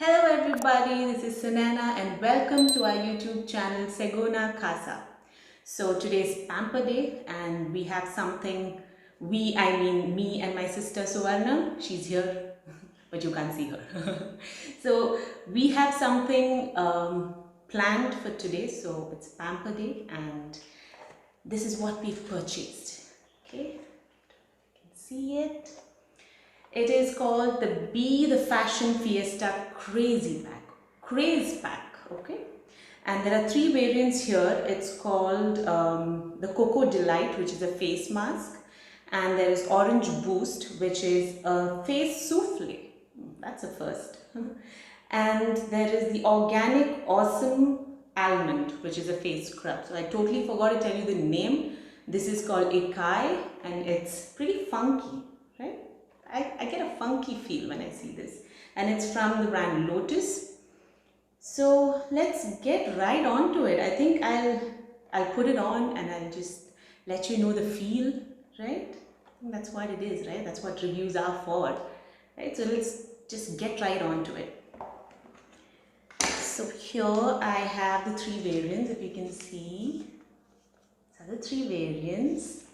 Hello everybody, this is Sunana and welcome to our YouTube channel Segona Casa. So today's Pamper Day and we have something, I mean me and my sister Suvarna, she's here but you can't see her. So we have something planned for today, so it's Pamper Day and this is what we've purchased. Okay, you can see it. It is called the Be the Fashion Fiesta Crazy Pack, Craze Pack, okay? And there are three variants here. It's called the Cocoa Delight, which is a face mask. And there is Orange Boost, which is a face souffle. That's a first. And there is the Organic Awesome Almond, which is a face scrub. So I totally forgot to tell you the name. This is called Ikai and it's pretty funky, right? I get a funky feel when I see this, and it's from the brand Lotus. So let's get right on to it. I think I'll put it on and I'll just let you know the feel, right? I think that's what it is, right? That's what reviews are for, right? So let's just get right on to it. So here I have the three variants, if you can see. These are the three variants.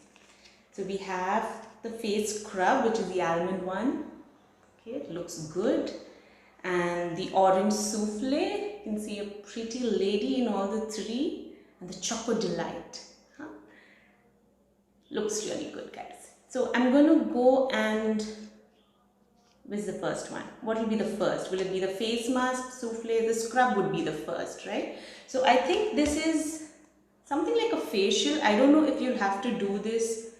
So we have the face scrub, which is the almond one. Okay, it looks good. And the orange souffle, you can see a pretty lady in all the three. And the choco delight. Huh? Looks really good, guys. So I'm going to go and, where's the first one? What will be the first? Will it be the face mask, souffle? The scrub would be the first, right? So I think this is something like a facial. I don't know if you'll have to do this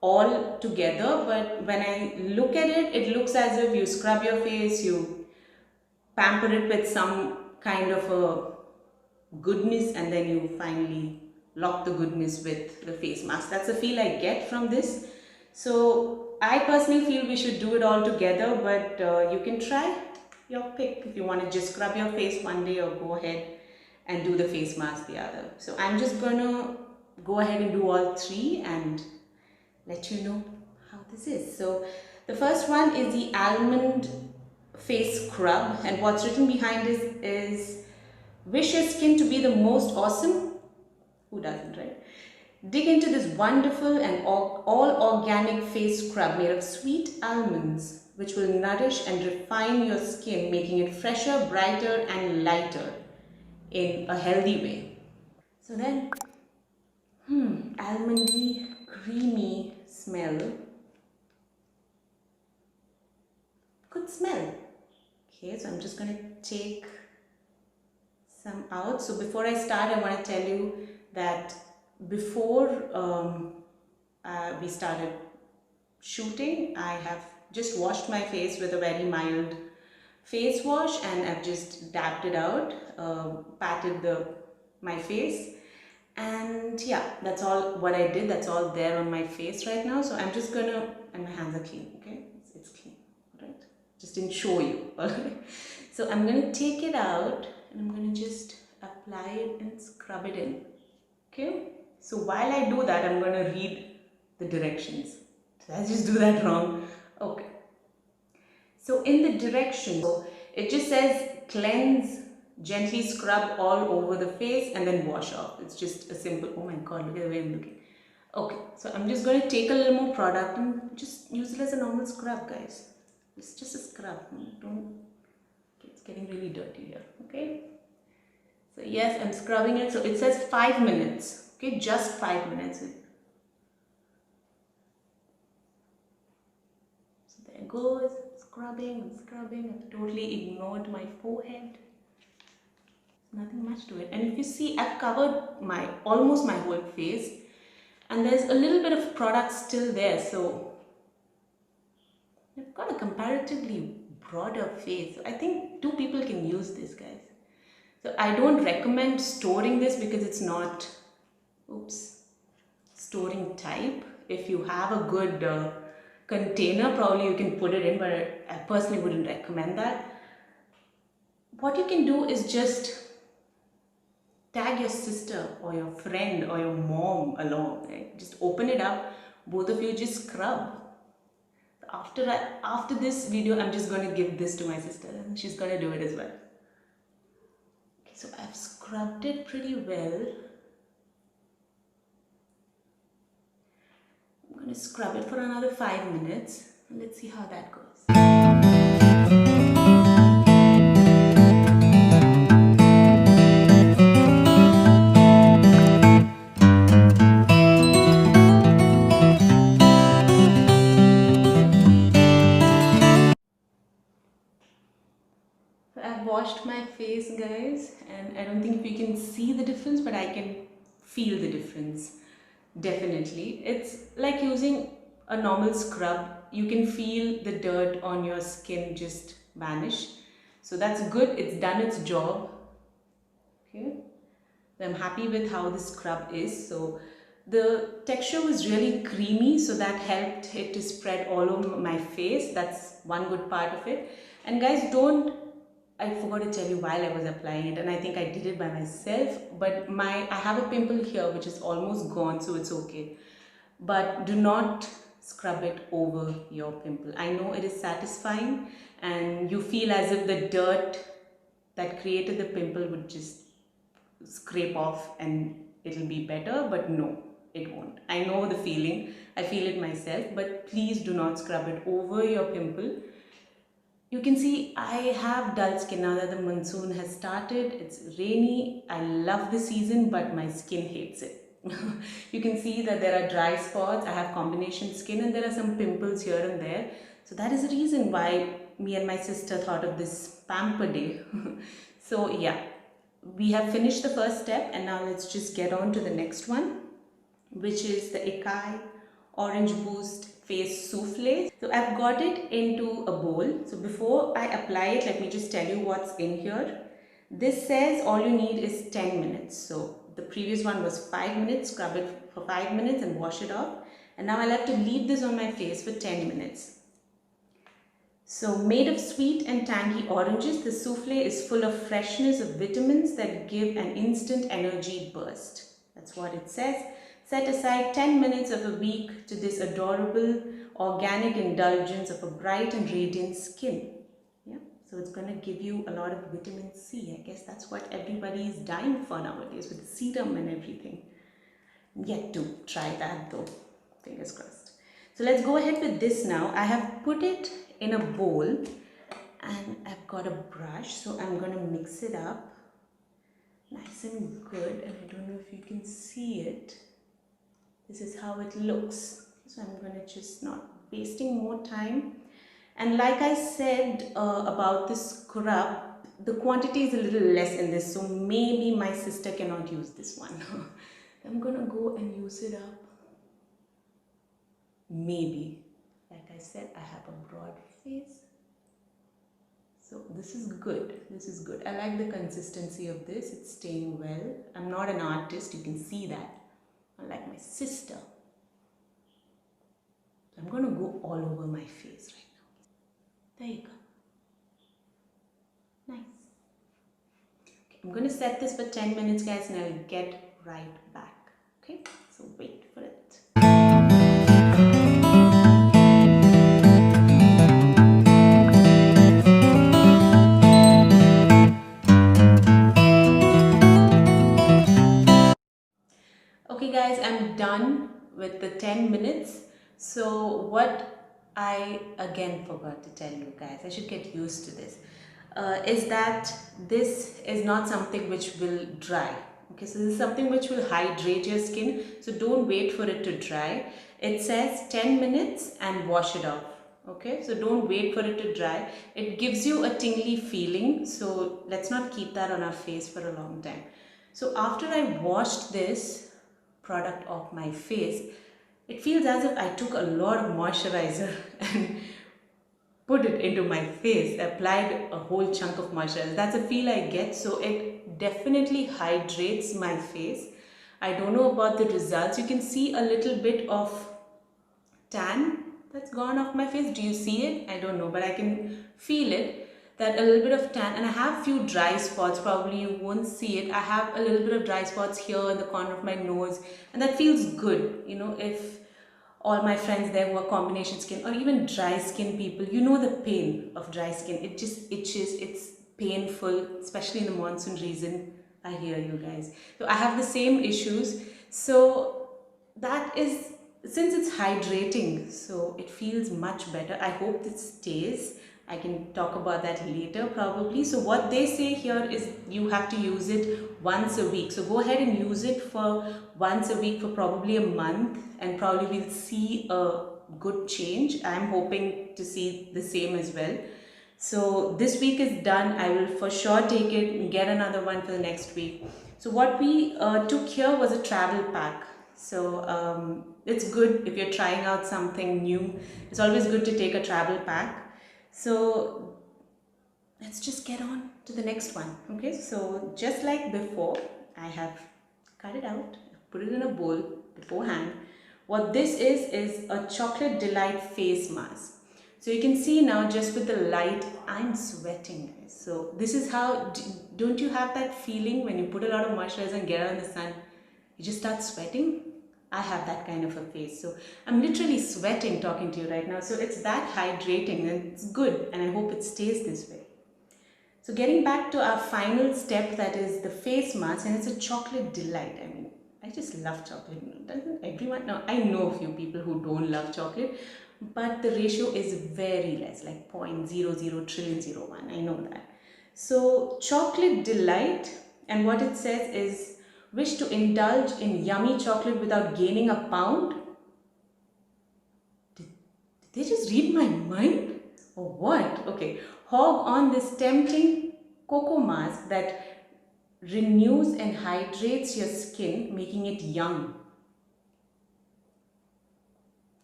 all together, but when I look at it, it looks as if you scrub your face, you pamper it with some kind of a goodness, and then you finally lock the goodness with the face mask. That's the feel I get from this. So I personally feel we should do it all together, but you can try your pick if you want to just scrub your face one day or go ahead and do the face mask the other. So I'm just gonna go ahead and do all three and let you know how this is. So the first one is the almond face scrub, and what's written behind this is wish your skin to be the most awesome. Who doesn't, right? Dig into this wonderful and all organic face scrub made of sweet almonds, which will nourish and refine your skin, making it fresher, brighter and lighter in a healthy way. So then, almondy, creamy smell. Good smell. Okay, so I'm just going to take some out. So before I start, I want to tell you that before we started shooting, I have just washed my face with a very mild face wash and I've just dabbed it out, patted my face. And yeah, that's all what I did. That's all there on my face right now. So I'm just gonna, and my hands are clean, okay? It's clean, all right? Just didn't show you, all right? So I'm gonna take it out and I'm gonna just apply it and scrub it in, okay? So while I do that, I'm gonna read the directions. Did I just do that wrong? Okay. So in the directions, it just says cleanse, gently scrub all over the face and then wash off. It's just a simple, oh my god, look at the way I'm looking. Okay, so I'm just going to take a little more product and just use it as a normal scrub, guys. It's just a scrub. Don't, it's getting really dirty here, okay? So yes, I'm scrubbing it. So it says 5 minutes, okay? Just 5 minutes. So there it goes, scrubbing and scrubbing. I've totally ignored my forehead. Nothing much to it. And if you see, I've covered almost my whole face and there's a little bit of product still there, so I've got a comparatively broader face. I think two people can use this, guys. So I don't recommend storing this because it's not storing type. If you have a good container, probably you can put it in, but I personally wouldn't recommend that. What you can do is just tag your sister or your friend or your mom along, right? Just open it up, both of you just scrub. After this video, I'm just going to give this to my sister and she's going to do it as well. Okay, so I've scrubbed it pretty well. I'm going to scrub it for another 5 minutes and let's see how that goes. I've washed my face, guys, and I don't think if you can see the difference, but I can feel the difference. Definitely. It's like using a normal scrub. You can feel the dirt on your skin just vanish. So that's good. It's done its job. Okay. I'm happy with how the scrub is. So the texture was really creamy, so that helped it to spread all over my face. That's one good part of it. And guys, I forgot to tell you while I was applying it, and I think I did it by myself, but I have a pimple here which is almost gone, so it's okay. But do not scrub it over your pimple. I know it is satisfying and you feel as if the dirt that created the pimple would just scrape off and it'll be better, but no, it won't. I know the feeling, I feel it myself, but please do not scrub it over your pimple. You can see I have dull skin now that the monsoon has started. It's rainy. I love the season, but my skin hates it. You can see that there are dry spots. I have combination skin and there are some pimples here and there. So that is the reason why me and my sister thought of this pamper day. So yeah, we have finished the first step and now let's just get on to the next one, which is the Ikai Orange Boost Face Souffle. So I've got it into a bowl. So before I apply it, let me just tell you what's in here. This says all you need is 10 minutes. So the previous one was 5 minutes, scrub it for 5 minutes and wash it off. And now I'll have to leave this on my face for 10 minutes. So made of sweet and tangy oranges, the souffle is full of freshness of vitamins that give an instant energy burst. That's what it says. Set aside 10 minutes of a week to this adorable organic indulgence of a bright and radiant skin. Yeah, so it's going to give you a lot of vitamin C. I guess that's what everybody is dying for nowadays with the serum and everything. Yet to try that though. Fingers crossed. So let's go ahead with this now. I have put it in a bowl and I've got a brush. So I'm going to mix it up nice and good. And I don't know if you can see it. This is how it looks. So I'm going to just not wasting more time. And like I said about this scrub, the quantity is a little less in this. So maybe my sister cannot use this one. I'm going to go and use it up. Maybe. Like I said, I have a broad face. So this is good. This is good. I like the consistency of this. It's staying well. I'm not an artist. You can see that. Unlike my sister. So I'm going to go all over my face right now. There you go. Nice. Okay, I'm going to set this for 10 minutes, guys, and I'll get right back. Okay, so wait for it. Okay guys, I'm done with the 10 minutes. So what I again forgot to tell you guys, I should get used to this, is that this is not something which will dry. Okay, so this is something which will hydrate your skin. So don't wait for it to dry. It says 10 minutes and wash it off. Okay, so don't wait for it to dry. It gives you a tingly feeling. So let's not keep that on our face for a long time. So after I washed this product off my face, it feels as if I took a lot of moisturizer and put it into my face, applied a whole chunk of moisturizer. That's a feel I get. So it definitely hydrates my face. I don't know about the results. You can see a little bit of tan that's gone off my face. Do you see it? I don't know, but I can feel it. That a little bit of tan, and I have few dry spots. Probably you won't see it. I have a little bit of dry spots here in the corner of my nose, and that feels good. You know, if all my friends there who are combination skin or even dry skin people, you know the pain of dry skin. It just itches, it's painful, especially in the monsoon season. I hear you guys. So I have the same issues. So that is, since it's hydrating, so it feels much better. I hope this stays. I can talk about that later probably. So what they say here is you have to use it once a week. So go ahead and use it for once a week for probably a month, and probably we'll see a good change. I'm hoping to see the same as well. So this week is done. I will for sure take it and get another one for the next week. So what we took here was a travel pack. So it's good if you're trying out something new. It's always good to take a travel pack. So let's just get on to the next one. Okay, so just like before, I have cut it out, put it in a bowl beforehand. What this is a chocolate delight face mask. So you can see now just with the light, I'm sweating, guys. So this is how, don't you have that feeling when you put a lot of moisturizer and get out in the sun, you just start sweating? I have that kind of a face. So I'm literally sweating talking to you right now. So it's that hydrating and it's good, and I hope it stays this way. So getting back to our final step, that is the face mask, and it's a chocolate delight. I mean, I just love chocolate. Doesn't everyone? No, I know a few people who don't love chocolate, but the ratio is very less, like 0.00 trillion 01. I know that. So chocolate delight, and what it says is, wish to indulge in yummy chocolate without gaining a pound? Did they just read my mind? Or what? Okay. Hog on this tempting cocoa mask that renews and hydrates your skin, making it young.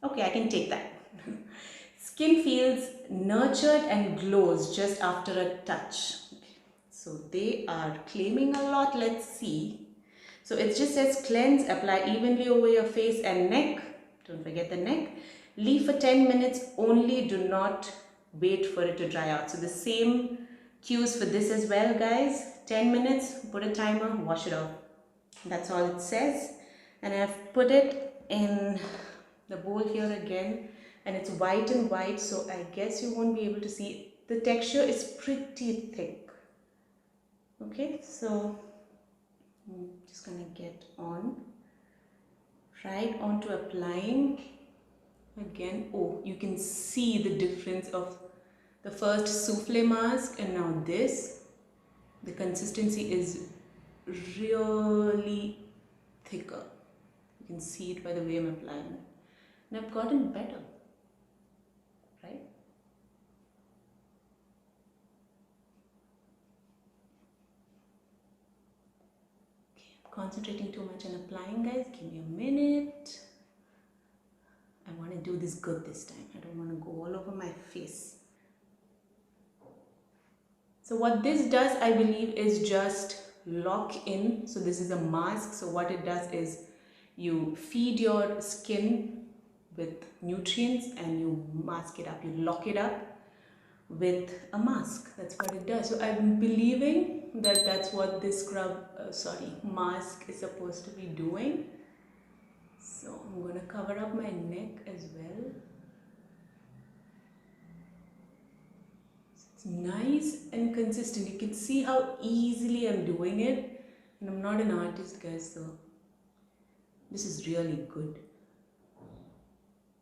Okay, I can take that. Skin feels nurtured and glows just after a touch. Okay. So they are claiming a lot. Let's see. So it just says cleanse, apply evenly over your face and neck. Don't forget the neck. Leave for 10 minutes only. Do not wait for it to dry out. So the same cues for this as well, guys. 10 minutes, put a timer, wash it off. That's all it says. And I've put it in the bowl here again. And it's white and white, so I guess you won't be able to see. The texture is pretty thick. Okay, so I'm just gonna get on right onto applying again. Oh, you can see the difference of the first souffle mask and now this. The consistency is really thicker. You can see it by the way I'm applying it, and I've gotten better, right? Concentrating too much on applying, guys. Give me a minute. I want to do this good this time. I don't want to go all over my face. So what this does, I believe, is just lock in. So this is a mask. So what it does is you feed your skin with nutrients and you mask it up. You lock it up with a mask. That's what it does. So I'm believing that that's what this mask is supposed to be doing. So I'm going to cover up my neck as well. It's nice and consistent. You can see how easily I'm doing it, and I'm not an artist, guys, so this is really good.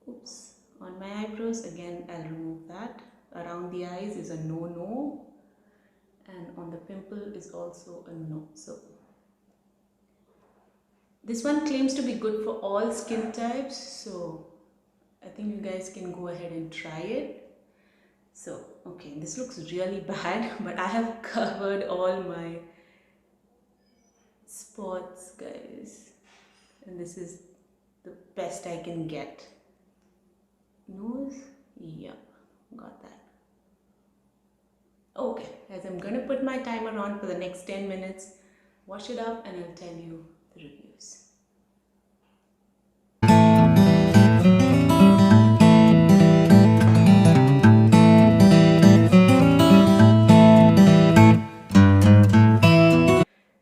Oops, on my eyebrows again, I'll remove that. Around the eyes is a no, and on the pimple is also a no. So this one claims to be good for all skin types, so I think you guys can go ahead and try it. So okay, this looks really bad, but I have covered all my spots, guys, and this is the best I can get. Nose, yeah, got that. Okay, guys, I'm gonna put my timer on for the next 10 minutes, wash it up, and I'll tell you the reviews.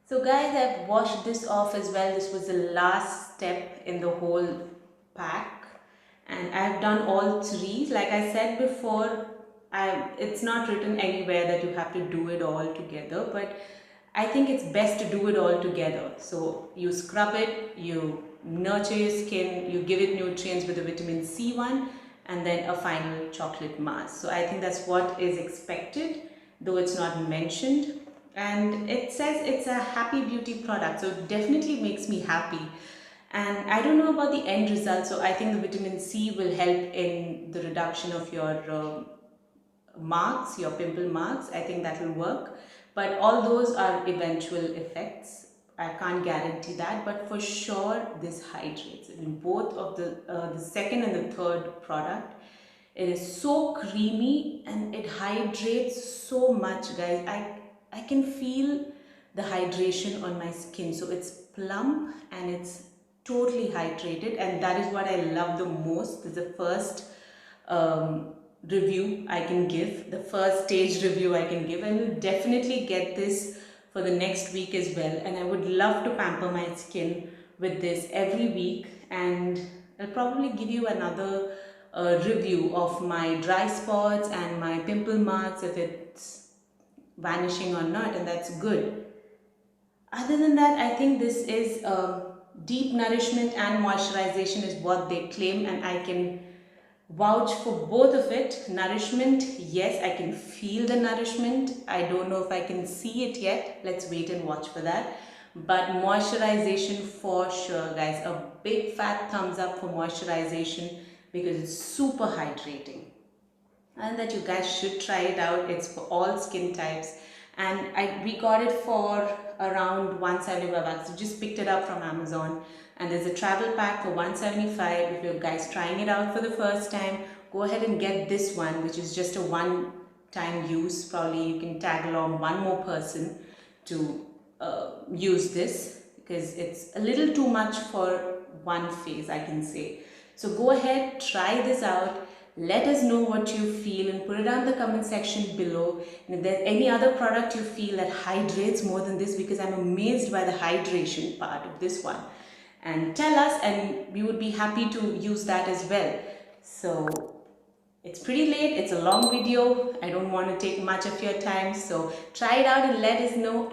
So guys, I've washed this off as well. This was the last step in the whole pack, and I've done all three. Like I said before, it's not written anywhere that you have to do it all together, but I think it's best to do it all together. So you scrub it, you nurture your skin, you give it nutrients with the vitamin C one, and then a final chocolate mask. So I think that's what is expected, though it's not mentioned. And it says it's a happy beauty product, so it definitely makes me happy. And I don't know about the end result, so I think the vitamin C will help in the reduction of your marks, your pimple marks. I think that will work. But all those are eventual effects. I can't guarantee that, but for sure this hydrates. In both of the second and the third product, it is so creamy and it hydrates so much, guys. I can feel the hydration on my skin. So it's plump and it's totally hydrated, and that is what I love the most. This is the first review I can give, the first stage review I can give, and will definitely get this for the next week as well. And I would love to pamper my skin with this every week, and I'll probably give you another review of my dry spots and my pimple marks, if it's vanishing or not, and that's good. Other than that, I think this is deep nourishment and moisturization is what they claim, and I can vouch for both of it. Nourishment, yes, I can feel the nourishment. I don't know if I can see it yet. Let's wait and watch for that. But moisturization for sure, guys. A big fat thumbs up for moisturization because it's super hydrating. And that you guys should try it out. It's for all skin types. And we got it for around 175 bucks. So just picked it up from Amazon. And there's a travel pack for 175. If you're guys trying it out for the first time, go ahead and get this one, which is just a one-time use. Probably you can tag along one more person to use this, because it's a little too much for one face, I can say. So go ahead, try this out. Let us know what you feel and put it down in the comment section below. And if there's any other product you feel that hydrates more than this, because I'm amazed by the hydration part of this one. And tell us, and we would be happy to use that as well. So it's pretty late, it's a long video. I don't want to take much of your time. So try it out and let us know.